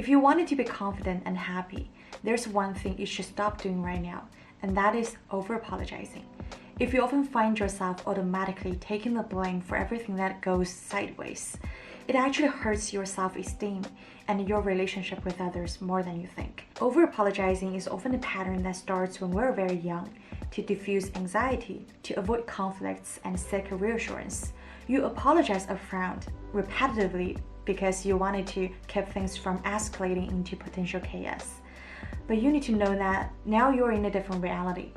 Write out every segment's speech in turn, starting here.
If you wanted to be confident and happy, there's one thing you should stop doing right now, and that is over-apologizing. If you often find yourself automatically taking the blame for everything that goes sideways, it actually hurts your self-esteem and your relationship with others more than you think. Over-apologizing is often a pattern that starts when we're very young, to diffuse anxiety, to avoid conflicts and seek reassurance. You apologize upfront, repetitively, because you wanted to keep things from escalating into potential chaos. But you need to know that now you're in a different reality,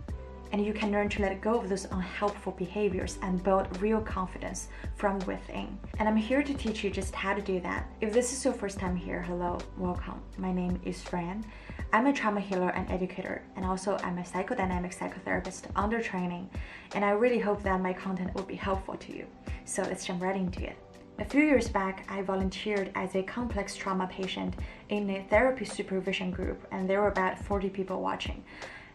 and you can learn to let go of those unhelpful behaviors and build real confidence from within. And I'm here to teach you just how to do that. If this is your first time here, hello, welcome. My name is Fran. I'm a trauma healer and educator, and also I'm a psychodynamic psychotherapist under training, and I really hope that my content will be helpful to you. So let's jump right into it. A few years back, I volunteered as a complex trauma patient in a therapy supervision group, and there were about 40 people watching.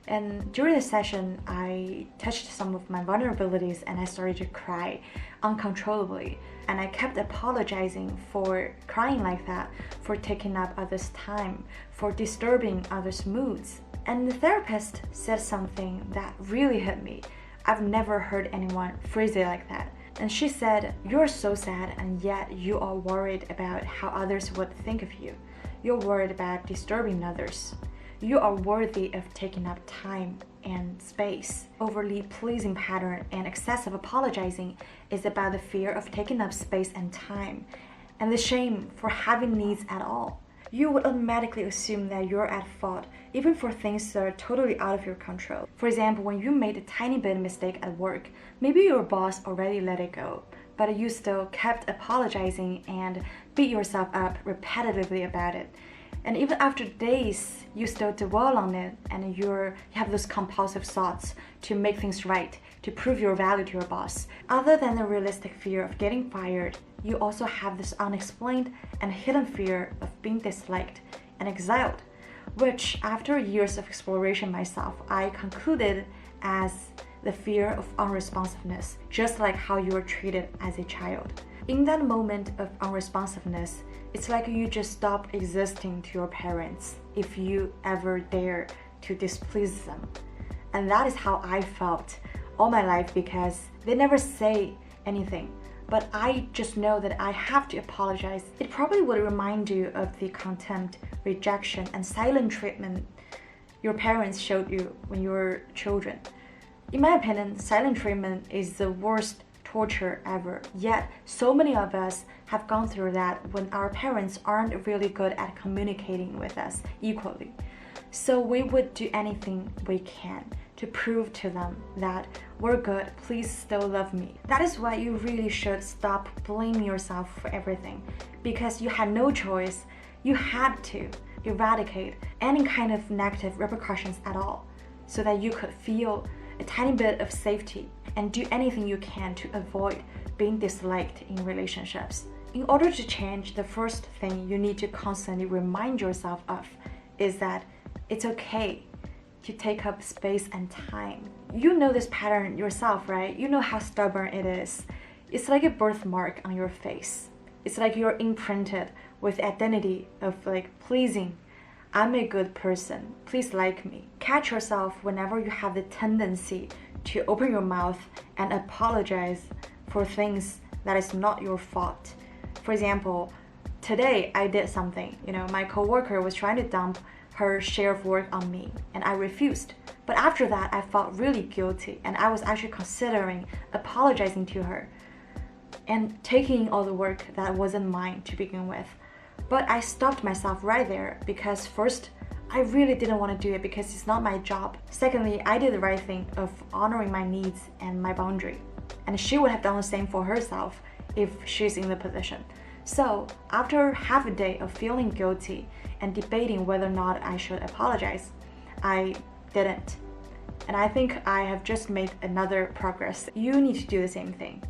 And during the session, I touched some of my vulnerabilities and I started to cry uncontrollably. And I kept apologizing for crying like that, for taking up others' time, for disturbing others' moods. And the therapist said something that really hit me. I've never heard anyone phrase it like that. And she said, "You're so sad, and yet you are worried about how others would think of you. You're worried about disturbing others. You are worthy of taking up time and space." Overly pleasing pattern and excessive apologizing is about the fear of taking up space and time, and the shame for having needs at all. You would automatically assume that you're at fault, even for things that are totally out of your control. For example, when you made a tiny bit of mistake at work, maybe your boss already let it go, but you still kept apologizing and beat yourself up repetitively about it. And even after days, you still dwell on it, and you have those compulsive thoughts to make things right, to prove your value to your boss. Other than the realistic fear of getting fired, you also have this unexplained and hidden fear of being disliked and exiled, which after years of exploration myself, I concluded as the fear of unresponsiveness, just like how you were treated as a child. In that moment of unresponsiveness, it's like you just stop existing to your parents if you ever dare to displease them. And that is how I felt all my life, because they never say anything, but I just know that I have to apologize. It probably would remind you of the contempt, rejection, and silent treatment your parents showed you when you were children. In my opinion, silent treatment is the worst torture ever. Yet, so many of us have gone through that when our parents aren't really good at communicating with us equally. So we would do anything we can to prove to them that we're good, please still love me. That is why you really should stop blaming yourself for everything, because you had no choice. You had to eradicate any kind of negative repercussions at all, so that you could feel a tiny bit of safety and do anything you can to avoid being disliked in relationships. In order to change, the first thing you need to constantly remind yourself of is that it's okay to take up space and time. You know this pattern yourself, right? You know how stubborn it is. It's like a birthmark on your face. It's like you're imprinted with the identity of pleasing. I'm a good person, please like me. Catch yourself whenever you have the tendency to open your mouth and apologize for things that is not your fault. For example, today I did something, my coworker was trying to dump her share of work on me, and I refused. But after that, I felt really guilty, and I was actually considering apologizing to her and taking all the work that wasn't mine to begin with. But I stopped myself right there, because first, I really didn't want to do it because it's not my job. Secondly, I did the right thing of honoring my needs and my boundary, and she would have done the same for herself if she's in the position. So after half a day of feeling guilty and debating whether or not I should apologize, I didn't. And I think I have just made another progress. You need to do the same thing.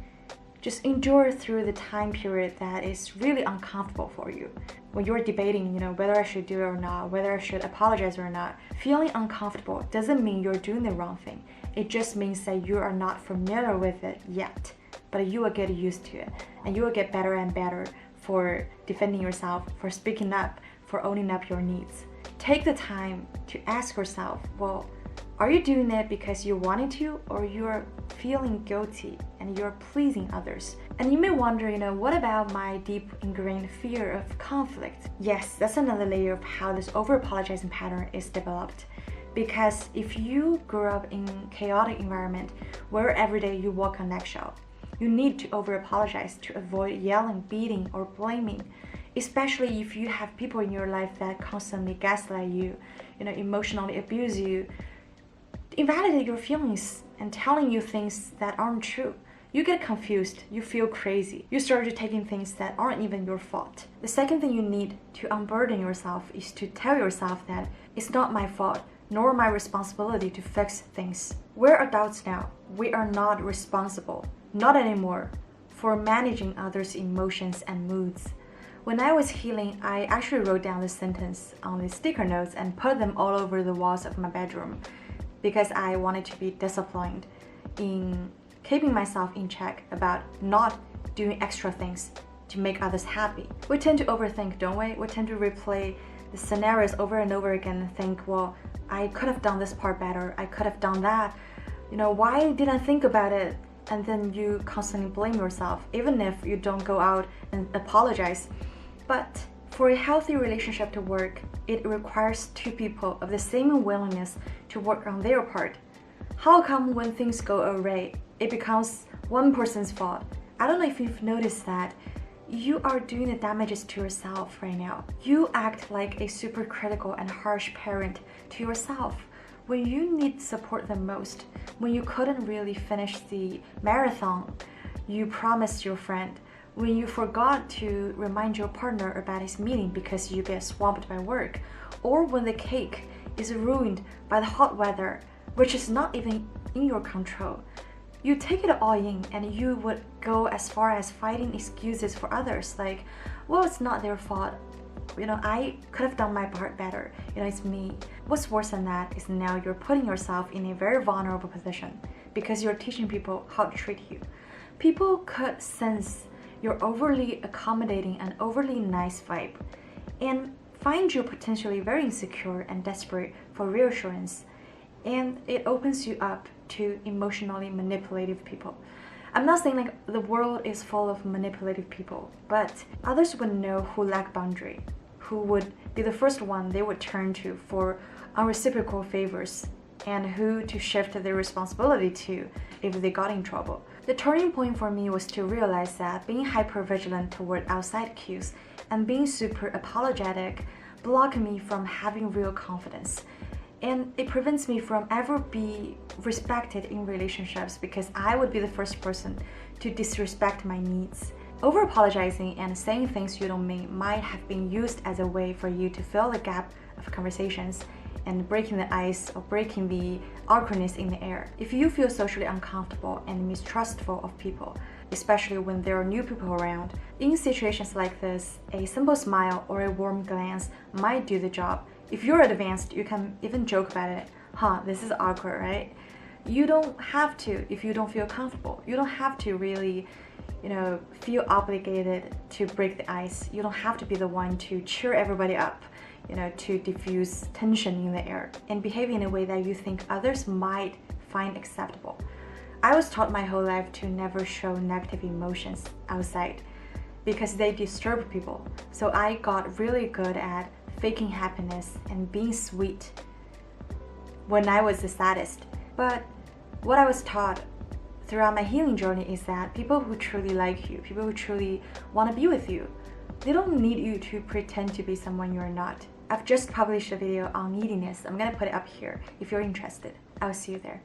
Just endure through the time period that is really uncomfortable for you. When you're debating, whether I should do it or not, whether I should apologize or not, feeling uncomfortable doesn't mean you're doing the wrong thing. It just means that you are not familiar with it yet, but you will get used to it, and you will get better and better for defending yourself, for speaking up, for owning up your needs. Take the time to ask yourself, well, are you doing it because you wanted to, or you're feeling guilty and you're pleasing others? And you may wonder, what about my deep ingrained fear of conflict? Yes, that's another layer of how this over-apologizing pattern is developed. Because if you grew up in a chaotic environment where every day you walk on eggshell, you need to over-apologize to avoid yelling, beating, or blaming. Especially if you have people in your life that constantly gaslight you, emotionally abuse you, invalidate your feelings and telling you things that aren't true. You get confused, you feel crazy, you start taking things that aren't even your fault. The second thing you need to unburden yourself is to tell yourself that it's not my fault, nor my responsibility to fix things. We're adults now. We are not responsible, not anymore, for managing others' emotions and moods. When I was healing, I actually wrote down this sentence on the sticker notes and put them all over the walls of my bedroom because I wanted to be disciplined in keeping myself in check about not doing extra things to make others happy. We tend to overthink, don't we? We tend to replay the scenarios over and over again and think, well, I could have done this part better, I could have done that. Why didn't I think about it? And then you constantly blame yourself, even if you don't go out and apologize. But for a healthy relationship to work, it requires two people of the same willingness to work on their part. How come when things go awry, it becomes one person's fault? I don't know if you've noticed that. You are doing the damages to yourself right now. You act like a super critical and harsh parent to yourself when you need support the most, when you couldn't really finish the marathon you promised your friend, when you forgot to remind your partner about his meeting because you get swamped by work, or when the cake is ruined by the hot weather, which is not even in your control. You take it all in and you would go as far as finding excuses for others like, well, it's not their fault. I could have done my part better. It's me. What's worse than that is now you're putting yourself in a very vulnerable position because you're teaching people how to treat you. People could sense your overly accommodating and overly nice vibe and find you potentially very insecure and desperate for reassurance. And it opens you up to emotionally manipulative people. I'm not saying like the world is full of manipulative people, but others would know who lack boundary, who would be the first one they would turn to for unreciprocal favors, and who to shift their responsibility to if they got in trouble. The turning point for me was to realize that being hyper-vigilant toward outside cues and being super apologetic block me from having real confidence. And it prevents me from ever be respected in relationships because I would be the first person to disrespect my needs. Over-apologizing and saying things you don't mean might have been used as a way for you to fill the gap of conversations and breaking the ice or breaking the awkwardness in the air. If you feel socially uncomfortable and mistrustful of people, especially when there are new people around, in situations like this, a simple smile or a warm glance might do the job. If you're advanced, you can even joke about it. This is awkward, right? You don't have to if you don't feel comfortable. You don't have to really, feel obligated to break the ice. You don't have to be the one to cheer everybody up, to diffuse tension in the air and behave in a way that you think others might find acceptable. I was taught my whole life to never show negative emotions outside because they disturb people. So I got really good at faking happiness and being sweet when I was the saddest. But what I was taught throughout my healing journey is that people who truly like you, people who truly want to be with you, they don't need you to pretend to be someone you're not. I've just published a video on neediness. I'm gonna put it up here if you're interested. I'll see you there.